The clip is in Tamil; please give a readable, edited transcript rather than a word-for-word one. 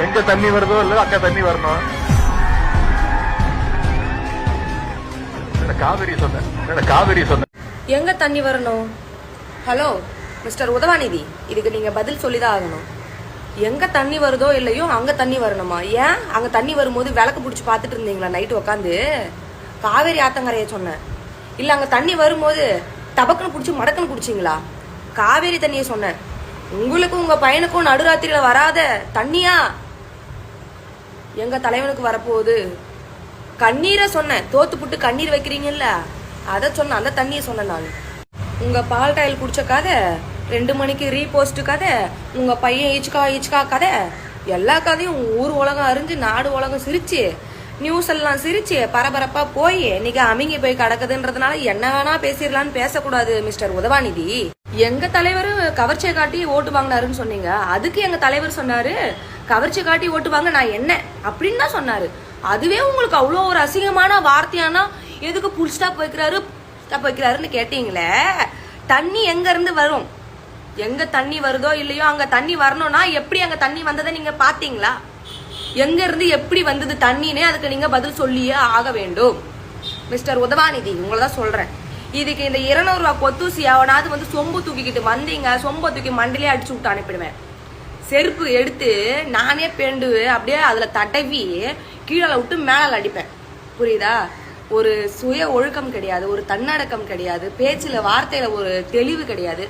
எங்க தண்ணி வருதோ இல்ல அக்கா தண்ணி வரணும். காவிரி சொன்ன எங்க தண்ணி வரணும்? ஹலோ மிஸ்டர் உதவாநிதி, இதுக்கு நீங்க பதில் சொல்லிதான் ஆகணும். எங்க தண்ணி வருதோ இல்லையோ அங்க தண்ணி வரணுமா? ஏன் அங்க தண்ணி வரும்போது விளக்கு பிடிச்சி பாத்துட்டு இருந்தீங்களா நைட்டு உக்காந்து? காவேரி ஆத்தங்கரைய சொன்னேன். இல்ல அங்க தண்ணி வரும்போது டபக்குன்னு பிடிச்சி மடக்குன்னு குடிச்சிங்களா? காவேரி தண்ணிய சொன்னேன். உங்களுக்கும் உங்க பையனுக்கும் நடுராத்திரியில வராத தண்ணியா எங்க தலைவனுக்கு வரப்போகுது? கண்ணீரை சொன்னேன். தோத்து புட்டு கண்ணீர் வைக்கிறீங்கல்ல, அதை சொன்ன அந்த தண்ணியை சொன்னேன் நான். உங்க பால் டாயில் குடிச்ச கதை, 2 மணிக்கு ரீபோஸ்ட் கதை, உங்க பையன் ஈச்சுக்கா கதை, எல்லா கதையும் ஊர் உலகம் அறிஞ்சு நாடு உலகம் சிரிச்சு நியூஸ் எல்லாம் சிரிச்சு பரபரப்பா போய் இன்னைக்கு அமிங்கி போய் கிடக்குதுன்றதுனால என்ன வேணா பேசிடலான்னு பேசக்கூடாது மிஸ்டர் உதவாநிதி. எங்க தலைவர் கவர்ச்சியை காட்டி ஓட்டு வாங்கினாருன்னு சொன்னீங்க. அதுக்கு எங்க தலைவர் சொன்னாரு, கவர்ச்சி காட்டி ஓட்டு வாங்க நான் என்ன அப்படின்னு தான் சொன்னாரு. அதுவே உங்களுக்கு அவ்வளோ ஒரு அசிங்கமான வார்த்தையானா எதுக்கு புல் ஸ்டாப் வைக்கிறாருன்னு கேட்டீங்களே. தண்ணி எங்க இருந்து வரும்? எங்க தண்ணி வருதோ இல்லையோ அங்க தண்ணி வரணும்னா எப்படி அங்க தண்ணி வந்ததை நீங்க பாத்தீங்களா? எங்க இருந்து எப்படி வந்தது தண்ணினே அதுக்கு நீங்க பதில் சொல்லியே ஆக வேண்டும் மிஸ்டர் உதவாநிதி. உங்களதான் சொல்றேன். இதுக்கு இந்த 200 ரூபாய் கொத்தூசி அவனாவது வந்து சொம்பு தூக்கிக்கிட்டு வந்தீங்க, சொம்பு தூக்கி மண்டிலே அடிச்சு விட்டு அனுப்பிடுவேன். செருப்பு எடுத்து நானே பேண்டு அப்படியே அதுல தடவி கீழே விட்டு மேல அடிப்பேன். புரியுதா? ஒரு சுய ஒழுக்கம் கிடையாது, ஒரு தன்னடக்கம் கிடையாது, பேச்சுல வார்த்தையில ஒரு தெளிவு கிடையாது.